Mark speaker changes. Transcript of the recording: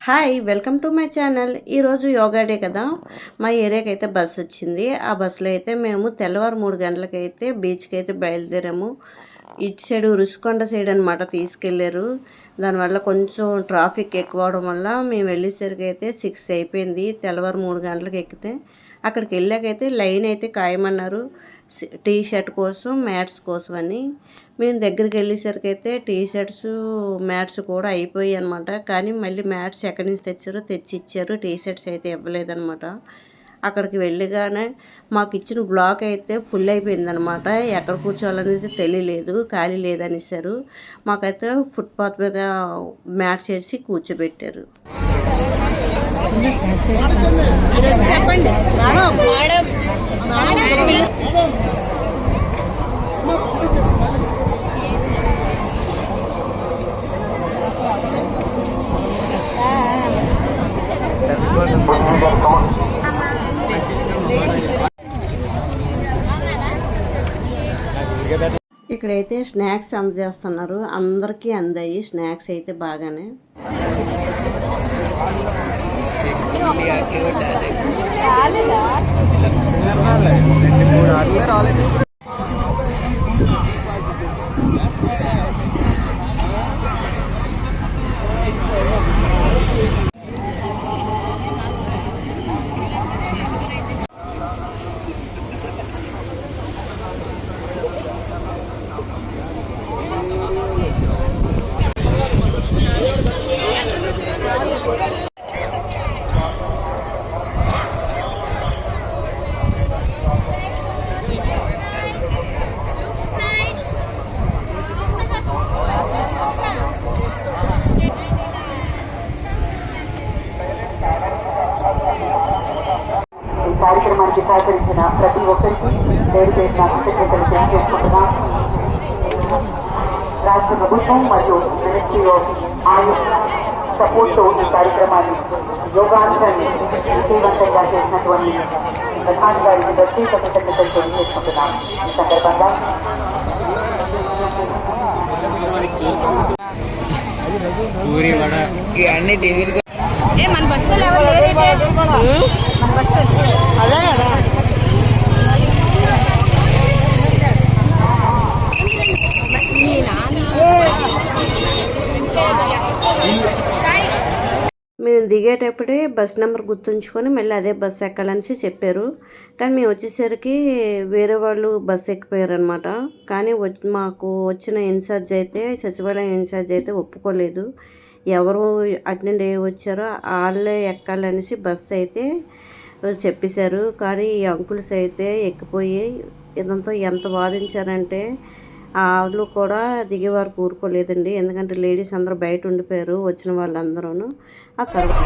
Speaker 1: Hi welcome to my channel. ఈరోజు yoga day కదా, మా ఏరియాకి అయితే బస్సు వచ్చింది. ఆ బస్సులో అయితే మేము తెల్లవారు 3 గంటలకైతే బీచ్కి అయితే బయలుదేరాము. ఇటు సైడ్ రుషికొండ సైడ్ అనమాట తీసుకెళ్ళారు. దానివల్ల కొంచెం ట్రాఫిక్ ఎక్కువ అవడం వల్ల మేము వెళ్ళేసరికి అయితే 6 అయిపోయింది. తెల్లవారు 3 గంటలకు ఎక్కితే అక్కడికి వెళ్ళాకైతే లైన్ అయితే ఖాయమన్నారు. టీ షర్ట్ కోసం, మ్యాట్స్ కోసం అని. మేము దగ్గరికి వెళ్ళేసరికి అయితే టీ షర్ట్స్, మ్యాట్స్ కూడా అయిపోయాయి అనమాట. కానీ మళ్ళీ మ్యాట్స్ ఎక్కడి నుంచి తెచ్చారో తెచ్చి ఇచ్చారు. టీ షర్ట్స్ అయితే ఇవ్వలేదన్నమాట. అక్కడికి వెళ్ళగానే మాకు ఇచ్చిన బ్లాక్ అయితే ఫుల్ అయిపోయిందనమాట. ఎక్కడ కూర్చోవాలనేది తెలియలేదు, ఖాళీ లేదనిసారు. మాకైతే ఫుట్పాత్ మీద మ్యాట్స్ వేసి కూర్చోబెట్టారు. ఇక్కడైతే స్నాక్స్ అందజేస్తున్నారు. అందరికీ అందాయి స్నాక్స్ అయితే బాగానే.
Speaker 2: కార్యక్రమానికి సహకరించిన ప్రతి ఒక్కరికి పేరు పేరున కృతజ్ఞతలు తెలియజేసుకుంటున్నాం. రాష్ట్ర ప్రభుత్వం మరియు మినిస్ట్రీ ఆఫ్ ఆయుష్ సపోర్ట్తో ఈ కార్యక్రమాన్ని యోగాంశాన్ని విజయవంతంగా చేసినటువంటి ప్రధాని గారికి ప్రత్యేక కృతజ్ఞతలు తెలియజేసుకుంటున్నాం. ఈ సందర్భంగా
Speaker 3: మన బస్సులో అదే కదా.
Speaker 1: మేము దిగేటప్పుడే బస్ నెంబర్ గుర్తుంచుకొని మళ్ళీ అదే బస్సు ఎక్కాలనేసి చెప్పారు. కానీ మేము వచ్చేసరికి వేరే వాళ్ళు బస్సు ఎక్కిపోయారు అనమాట. కానీ మాకు వచ్చిన ఇన్ఛార్జ్ అయితే, సచివాలయం ఇన్ఛార్జ్ అయితే ఒప్పుకోలేదు. ఎవరు అటు నుండి వచ్చారో వాళ్ళే ఎక్కాలనేసి బస్సు అయితే చెప్పేశారు. కానీ ఈ అంకుల్స్ అయితే ఎక్కిపోయి ఇదంతా ఎంత వాదించారంటే వాళ్ళు కూడా దిగేవారు కూరుకోలేదండి. ఎందుకంటే లేడీస్ అందరూ బయట ఉండిపోయారు, వచ్చిన వాళ్ళందరూ. ఆ
Speaker 4: తర్వాత